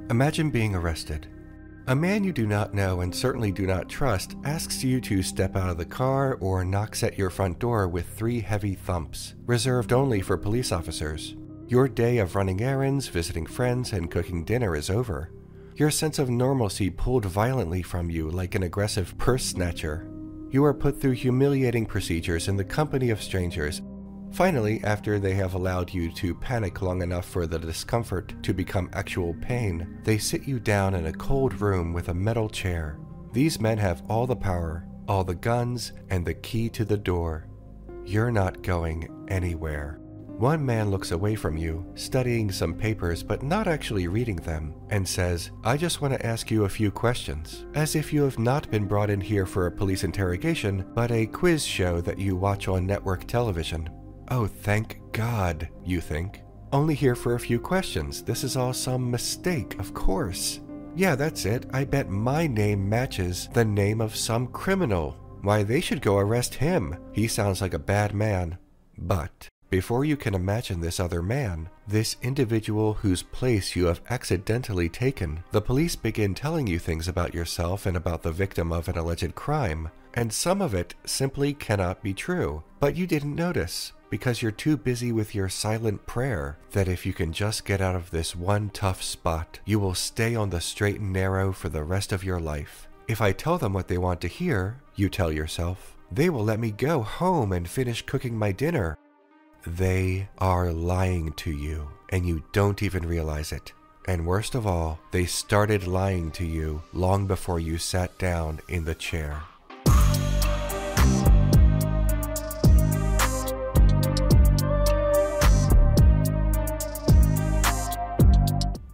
Imagine being arrested. A man you do not know and certainly do not trust asks you to step out of the car or knocks at your front door with 3 heavy thumps, reserved only for police officers. Your day of running errands, visiting friends, and cooking dinner is over. Your sense of normalcy pulled violently from you like an aggressive purse snatcher. You are put through humiliating procedures in the company of strangers. Finally, after they have allowed you to panic long enough for the discomfort to become actual pain, they sit you down in a cold room with a metal chair. These men have all the power, all the guns, and the key to the door. You're not going anywhere. One man looks away from you, studying some papers but not actually reading them, and says, "I just want to ask you a few questions," as if you have not been brought in here for a police interrogation, but a quiz show that you watch on network television. Oh, thank God, you think. Only here for a few questions. This is all some mistake, of course. Yeah, that's it. I bet my name matches the name of some criminal. Why, they should go arrest him. He sounds like a bad man. But before you can imagine this other man, this individual whose place you have accidentally taken, the police begin telling you things about yourself and about the victim of an alleged crime. And some of it simply cannot be true, but you didn't notice, because you're too busy with your silent prayer that if you can just get out of this one tough spot, you will stay on the straight and narrow for the rest of your life. If I tell them what they want to hear, you tell yourself, they will let me go home and finish cooking my dinner. They are lying to you, and you don't even realize it. And worst of all, they started lying to you long before you sat down in the chair.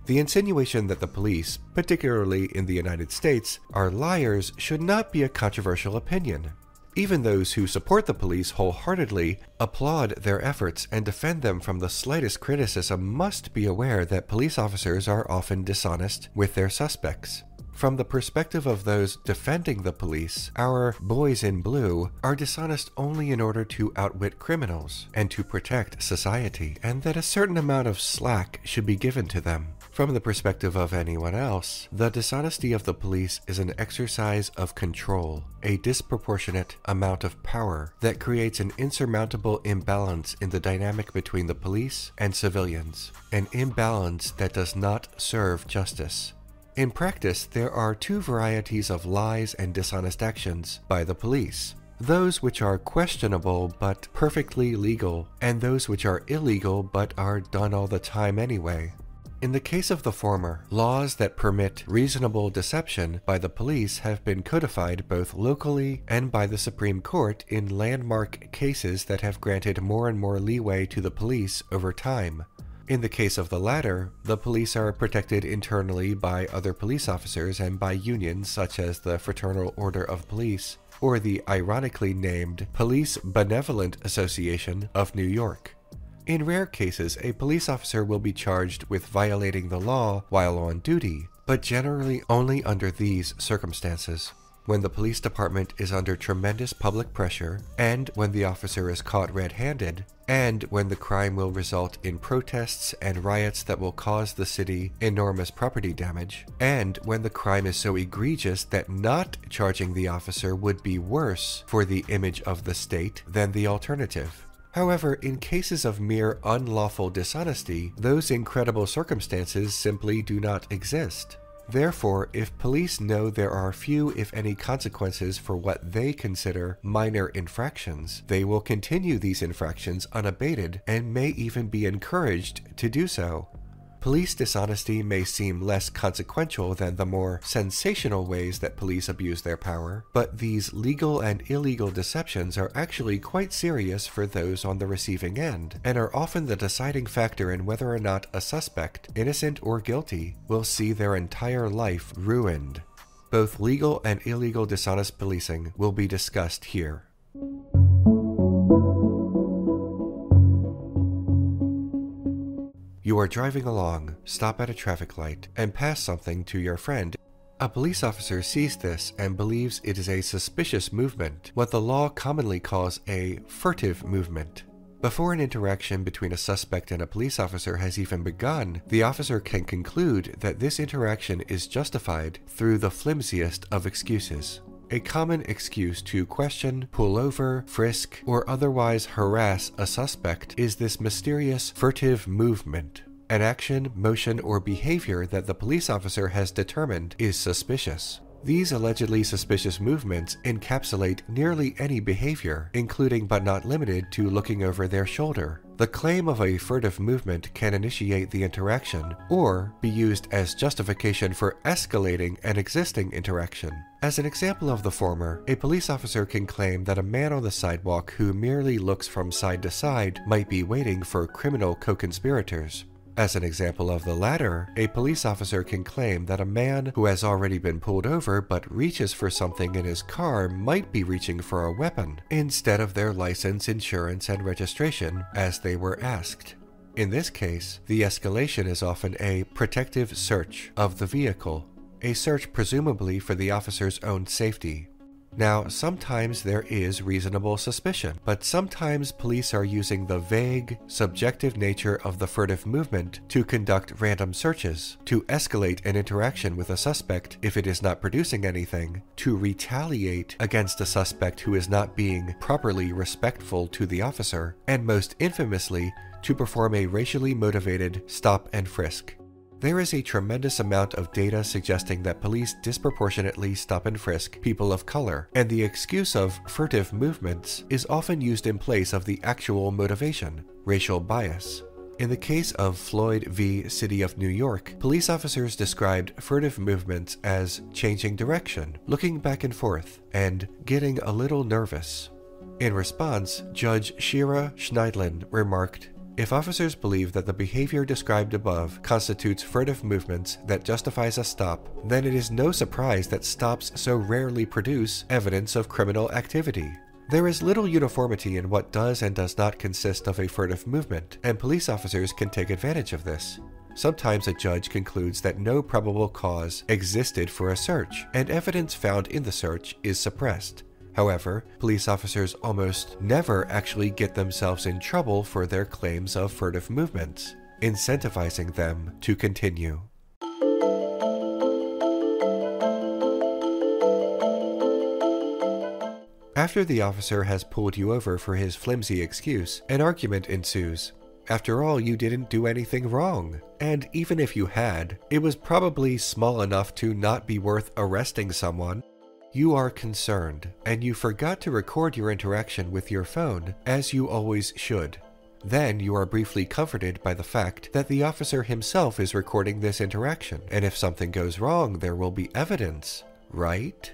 The insinuation that the police, particularly in the United States, are liars should not be a controversial opinion. Even those who support the police wholeheartedly, applaud their efforts, and defend them from the slightest criticism must be aware that police officers are often dishonest with their suspects. From the perspective of those defending the police, our boys in blue are dishonest only in order to outwit criminals and to protect society, and that a certain amount of slack should be given to them. From the perspective of anyone else, the dishonesty of the police is an exercise of control, a disproportionate amount of power that creates an insurmountable imbalance in the dynamic between the police and civilians, an imbalance that does not serve justice. In practice, there are 2 varieties of lies and dishonest actions by the police. Those which are questionable but perfectly legal, and those which are illegal but are done all the time anyway. In the case of the former, laws that permit reasonable deception by the police have been codified both locally and by the Supreme Court in landmark cases that have granted more and more leeway to the police over time. In the case of the latter, the police are protected internally by other police officers and by unions such as the Fraternal Order of Police, or the ironically named Police Benevolent Association of New York. In rare cases, a police officer will be charged with violating the law while on duty, but generally only under these circumstances: when the police department is under tremendous public pressure, and when the officer is caught red-handed, and when the crime will result in protests and riots that will cause the city enormous property damage, and when the crime is so egregious that not charging the officer would be worse for the image of the state than the alternative. However, in cases of mere unlawful dishonesty, those incredible circumstances simply do not exist. Therefore, if police know there are few, if any, consequences for what they consider minor infractions, they will continue these infractions unabated and may even be encouraged to do so. Police dishonesty may seem less consequential than the more sensational ways that police abuse their power, but these legal and illegal deceptions are actually quite serious for those on the receiving end, and are often the deciding factor in whether or not a suspect, innocent or guilty, will see their entire life ruined. Both legal and illegal dishonest policing will be discussed here. You are driving along, stop at a traffic light, and pass something to your friend. A police officer sees this and believes it is a suspicious movement, what the law commonly calls a furtive movement. Before an interaction between a suspect and a police officer has even begun, the officer can conclude that this interaction is justified through the flimsiest of excuses. A common excuse to question, pull over, frisk, or otherwise harass a suspect is this mysterious furtive movement, an action, motion, or behavior that the police officer has determined is suspicious. These allegedly suspicious movements encapsulate nearly any behavior, including but not limited to looking over their shoulder. The claim of a furtive movement can initiate the interaction, or be used as justification for escalating an existing interaction. As an example of the former, a police officer can claim that a man on the sidewalk who merely looks from side to side might be waiting for criminal co-conspirators. As an example of the latter, a police officer can claim that a man who has already been pulled over but reaches for something in his car might be reaching for a weapon, instead of their license, insurance, and registration, as they were asked. In this case, the escalation is often a protective search of the vehicle, a search presumably for the officer's own safety. Now, sometimes there is reasonable suspicion, but sometimes police are using the vague, subjective nature of the furtive movement to conduct random searches, to escalate an interaction with a suspect if it is not producing anything, to retaliate against a suspect who is not being properly respectful to the officer, and most infamously, to perform a racially motivated stop and frisk. There is a tremendous amount of data suggesting that police disproportionately stop and frisk people of color, and the excuse of furtive movements is often used in place of the actual motivation, racial bias. In the case of Floyd v. City of New York, police officers described furtive movements as changing direction, looking back and forth, and getting a little nervous. In response, Judge Shira Schneidlin remarked, "If officers believe that the behavior described above constitutes furtive movements that justifies a stop, then it is no surprise that stops so rarely produce evidence of criminal activity. There is little uniformity in what does and does not consist of a furtive movement, and police officers can take advantage of this. Sometimes a judge concludes that no probable cause existed for a search, and evidence found in the search is suppressed. However, police officers almost never actually get themselves in trouble for their claims of furtive movements, incentivizing them to continue." After the officer has pulled you over for his flimsy excuse, an argument ensues. After all, you didn't do anything wrong. And even if you had, it was probably small enough to not be worth arresting someone. You are concerned, and you forgot to record your interaction with your phone, as you always should. Then you are briefly comforted by the fact that the officer himself is recording this interaction, and if something goes wrong, there will be evidence, right?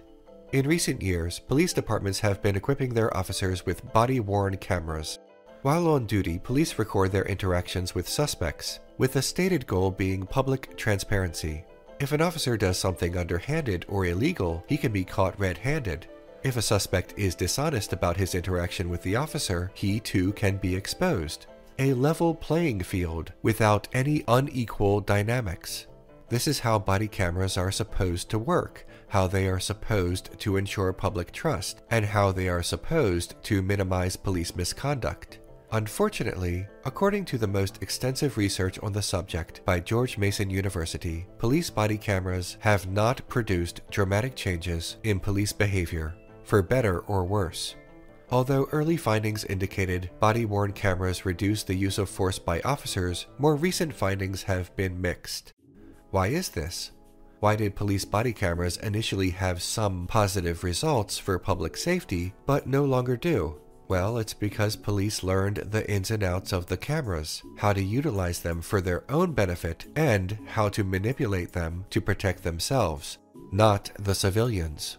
In recent years, police departments have been equipping their officers with body-worn cameras. While on duty, police record their interactions with suspects, with the stated goal being public transparency. If an officer does something underhanded or illegal, he can be caught red-handed. If a suspect is dishonest about his interaction with the officer, he too can be exposed. A level playing field without any unequal dynamics. This is how body cameras are supposed to work, how they are supposed to ensure public trust, and how they are supposed to minimize police misconduct. Unfortunately, according to the most extensive research on the subject by George Mason University, police body cameras have not produced dramatic changes in police behavior, for better or worse. Although early findings indicated body-worn cameras reduce the use of force by officers, more recent findings have been mixed. Why is this? Why did police body cameras initially have some positive results for public safety, but no longer do? Well, it's because police learned the ins and outs of the cameras, how to utilize them for their own benefit, and how to manipulate them to protect themselves, not the civilians.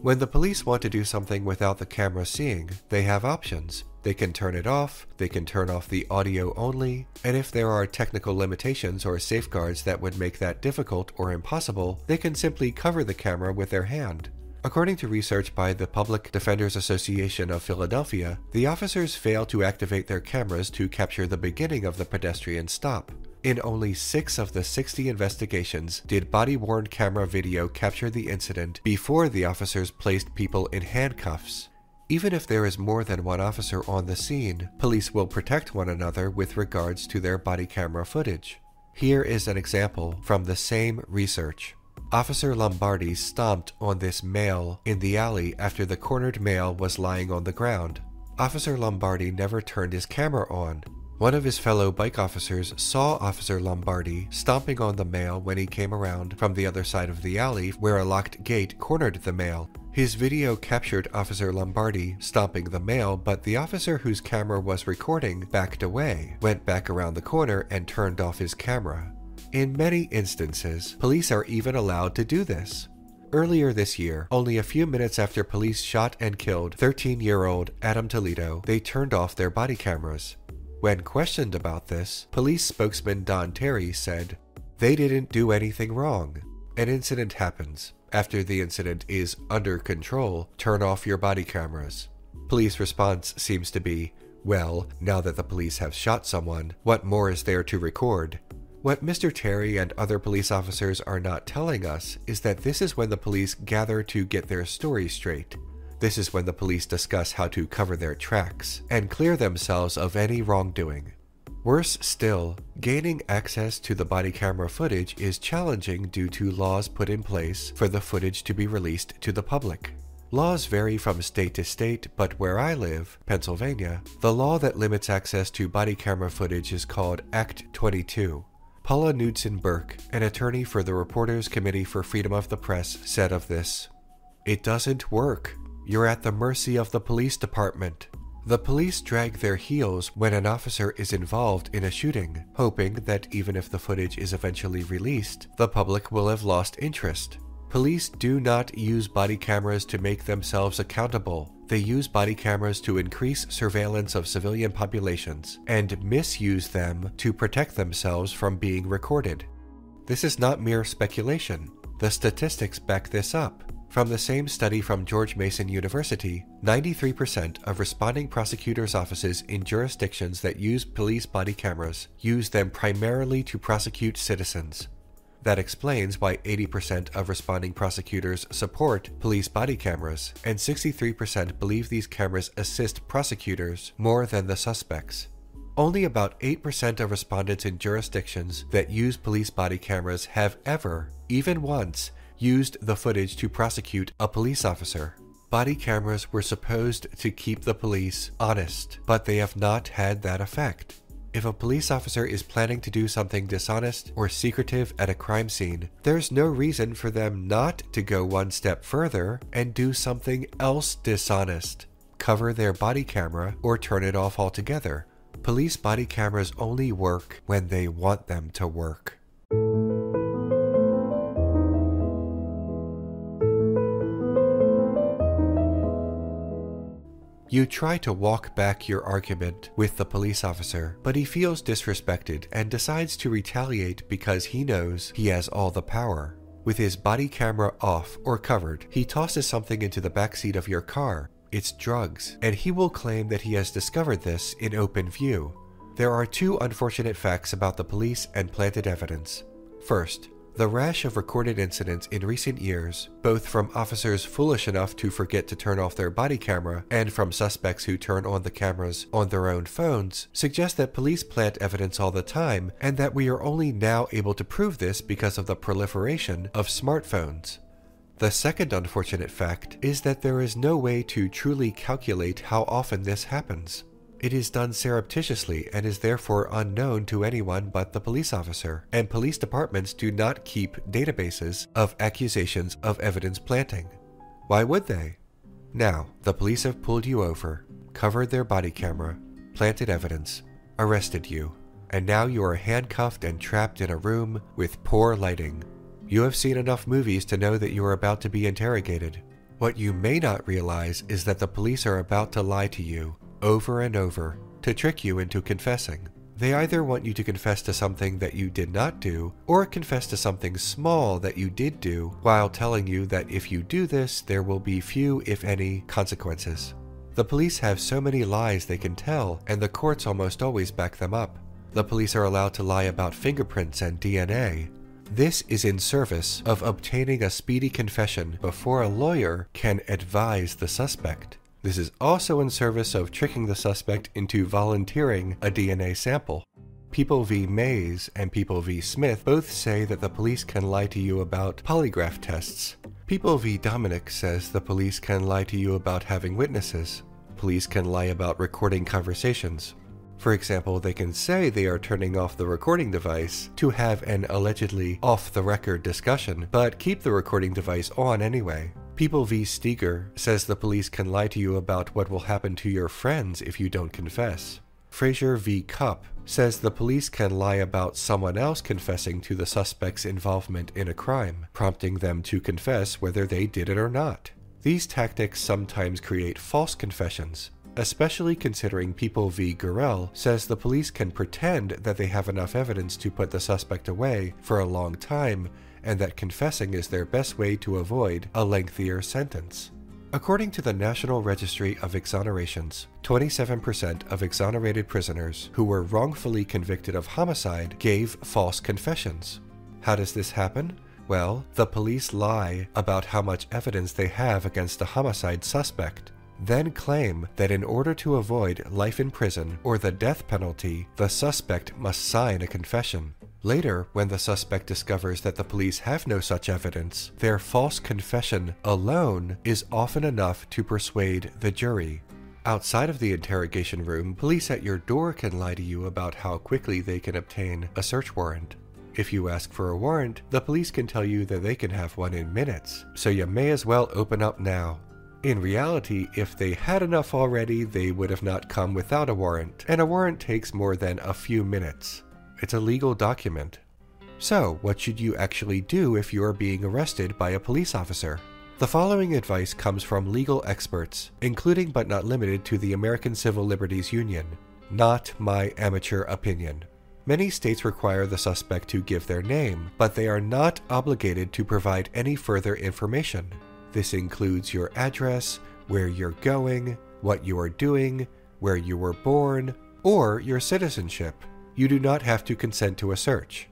When the police want to do something without the camera seeing, they have options. They can turn it off, they can turn off the audio only, and if there are technical limitations or safeguards that would make that difficult or impossible, they can simply cover the camera with their hand. According to research by the Public Defenders Association of Philadelphia, the officers fail to activate their cameras to capture the beginning of the pedestrian stop. In only 6 of the 60 investigations did body-worn camera video capture the incident before the officers placed people in handcuffs. Even if there is more than one officer on the scene, police will protect one another with regards to their body camera footage. Here is an example from the same research. Officer Lombardi stomped on this male in the alley after the cornered male was lying on the ground. Officer Lombardi never turned his camera on. One of his fellow bike officers saw Officer Lombardi stomping on the male when he came around from the other side of the alley where a locked gate cornered the male. His video captured Officer Lombardi stomping the male, but the officer whose camera was recording backed away, went back around the corner, and turned off his camera. In many instances, police are even allowed to do this. Earlier this year, only a few minutes after police shot and killed 13-year-old Adam Toledo, they turned off their body cameras. When questioned about this, police spokesman Don Terry said, "They didn't do anything wrong. An incident happens. After the incident is under control, turn off your body cameras." Police response seems to be, well, now that the police have shot someone, what more is there to record? What Mr. Terry and other police officers are not telling us is that this is when the police gather to get their story straight. This is when the police discuss how to cover their tracks and clear themselves of any wrongdoing. Worse still, gaining access to the body camera footage is challenging due to laws put in place for the footage to be released to the public. Laws vary from state to state, but where I live, Pennsylvania, the law that limits access to body camera footage is called Act 22. Paula Knudsen Burke, an attorney for the Reporters Committee for Freedom of the Press, said of this, "It doesn't work. You're at the mercy of the police department. The police drag their heels when an officer is involved in a shooting, hoping that even if the footage is eventually released, the public will have lost interest. Police do not use body cameras to make themselves accountable. They use body cameras to increase surveillance of civilian populations and misuse them to protect themselves from being recorded." This is not mere speculation. The statistics back this up. From the same study from George Mason University, 93% of responding prosecutors' offices in jurisdictions that use police body cameras use them primarily to prosecute citizens. That explains why 80% of responding prosecutors support police body cameras, and 63% believe these cameras assist prosecutors more than the suspects. Only about 8% of respondents in jurisdictions that use police body cameras have ever, even once, used the footage to prosecute a police officer. Body cameras were supposed to keep the police honest, but they have not had that effect. If a police officer is planning to do something dishonest or secretive at a crime scene, there's no reason for them not to go one step further and do something else dishonest. Cover their body camera or turn it off altogether. Police body cameras only work when they want them to work. You try to walk back your argument with the police officer, but he feels disrespected and decides to retaliate because he knows he has all the power. With his body camera off or covered, he tosses something into the backseat of your car. It's drugs, and he will claim that he has discovered this in open view. There are two unfortunate facts about the police and planted evidence. First, the rash of recorded incidents in recent years, both from officers foolish enough to forget to turn off their body camera and from suspects who turn on the cameras on their own phones, suggest that police plant evidence all the time and that we are only now able to prove this because of the proliferation of smartphones. The second unfortunate fact is that there is no way to truly calculate how often this happens. It is done surreptitiously and is therefore unknown to anyone but the police officer, and police departments do not keep databases of accusations of evidence planting. Why would they? Now, the police have pulled you over, covered their body camera, planted evidence, arrested you, and now you are handcuffed and trapped in a room with poor lighting. You have seen enough movies to know that you are about to be interrogated. What you may not realize is that the police are about to lie to you over and over to trick you into confessing. They either want you to confess to something that you did not do, or confess to something small that you did do, while telling you that if you do this, there will be few, if any, consequences. The police have so many lies they can tell, and the courts almost always back them up. The police are allowed to lie about fingerprints and DNA. This is in service of obtaining a speedy confession before a lawyer can advise the suspect. This is also in service of tricking the suspect into volunteering a DNA sample. People v. Mays and People v. Smith both say that the police can lie to you about polygraph tests. People v. Dominic says the police can lie to you about having witnesses. Police can lie about recording conversations. For example, they can say they are turning off the recording device to have an allegedly off-the-record discussion, but keep the recording device on anyway. People v. Steger says the police can lie to you about what will happen to your friends if you don't confess. Frazier v. Cupp says the police can lie about someone else confessing to the suspect's involvement in a crime, prompting them to confess whether they did it or not. These tactics sometimes create false confessions, especially considering People v. Gurrell says the police can pretend that they have enough evidence to put the suspect away for a long time, and that confessing is their best way to avoid a lengthier sentence. According to the National Registry of Exonerations, 27% of exonerated prisoners who were wrongfully convicted of homicide gave false confessions. How does this happen? Well, the police lie about how much evidence they have against a homicide suspect, then claim that in order to avoid life in prison or the death penalty, the suspect must sign a confession. Later, when the suspect discovers that the police have no such evidence, their false confession alone is often enough to persuade the jury. Outside of the interrogation room, police at your door can lie to you about how quickly they can obtain a search warrant. If you ask for a warrant, the police can tell you that they can have one in minutes, so you may as well open up now. In reality, if they had enough already, they would have not come without a warrant, and a warrant takes more than a few minutes. It's a legal document. So, what should you actually do if you are being arrested by a police officer? The following advice comes from legal experts, including but not limited to the American Civil Liberties Union, not my amateur opinion. Many states require the suspect to give their name, but they are not obligated to provide any further information. This includes your address, where you're going, what you are doing, where you were born, or your citizenship. You do not have to consent to a search.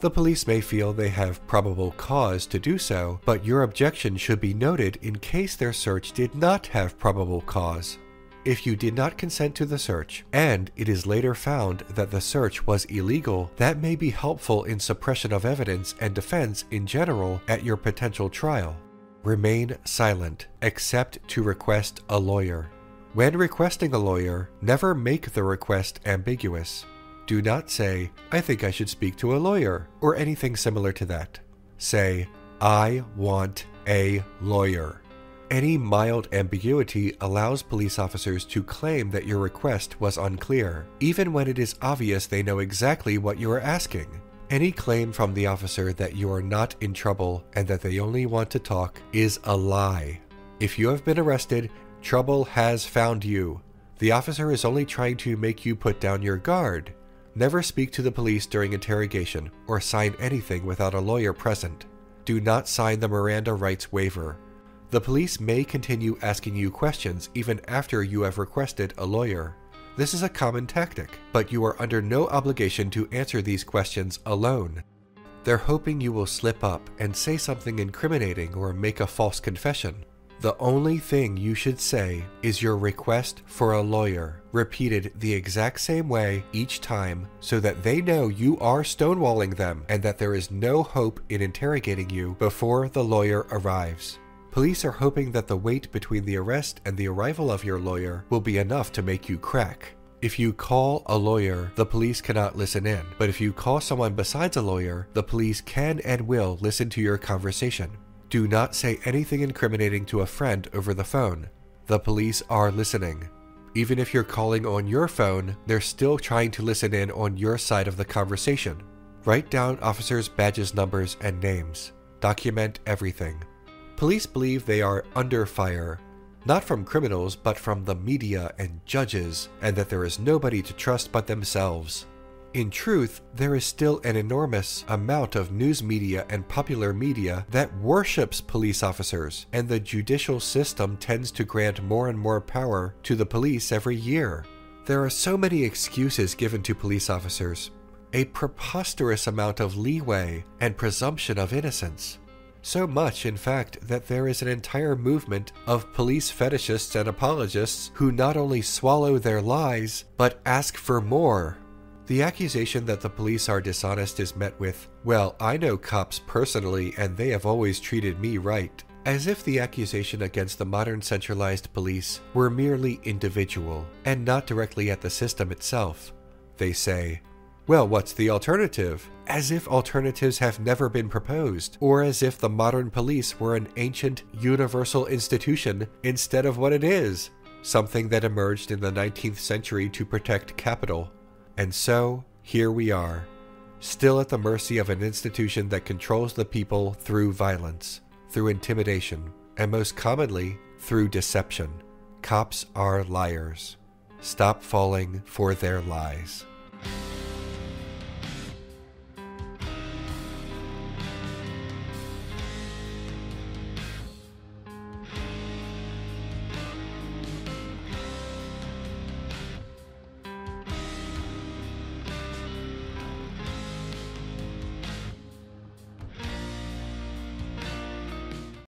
The police may feel they have probable cause to do so, but your objection should be noted in case their search did not have probable cause. If you did not consent to the search, and it is later found that the search was illegal, that may be helpful in suppression of evidence and defense in general at your potential trial. Remain silent, except to request a lawyer. When requesting a lawyer, never make the request ambiguous. Do not say, "I think I should speak to a lawyer," or anything similar to that. Say, "I want a lawyer." Any mild ambiguity allows police officers to claim that your request was unclear, even when it is obvious they know exactly what you are asking. Any claim from the officer that you are not in trouble and that they only want to talk is a lie. If you have been arrested, trouble has found you. The officer is only trying to make you put down your guard. Never speak to the police during interrogation or sign anything without a lawyer present. Do not sign the Miranda rights waiver. The police may continue asking you questions even after you have requested a lawyer. This is a common tactic, but you are under no obligation to answer these questions alone. They're hoping you will slip up and say something incriminating or make a false confession. The only thing you should say is your request for a lawyer, repeated the exact same way each time so that they know you are stonewalling them and that there is no hope in interrogating you before the lawyer arrives. Police are hoping that the wait between the arrest and the arrival of your lawyer will be enough to make you crack. If you call a lawyer, the police cannot listen in, but if you call someone besides a lawyer, the police can and will listen to your conversation. Do not say anything incriminating to a friend over the phone. The police are listening. Even if you're calling on your phone, they're still trying to listen in on your side of the conversation. Write down officers' badges, numbers, and names. Document everything. Police believe they are under fire, not from criminals, but from the media and judges, and that there is nobody to trust but themselves. In truth, there is still an enormous amount of news media and popular media that worships police officers, and the judicial system tends to grant more and more power to the police every year. There are so many excuses given to police officers, a preposterous amount of leeway and presumption of innocence. So much, in fact, that there is an entire movement of police fetishists and apologists who not only swallow their lies, but ask for more. The accusation that the police are dishonest is met with, "Well, I know cops personally and they have always treated me right," as if the accusation against the modern centralized police were merely individual and not directly at the system itself. They say, "Well, what's the alternative?" As if alternatives have never been proposed, or as if the modern police were an ancient, universal institution instead of what it is, something that emerged in the 19th century to protect capital. And so, here we are, still at the mercy of an institution that controls the people through violence, through intimidation, and most commonly, through deception. Cops are liars. Stop falling for their lies.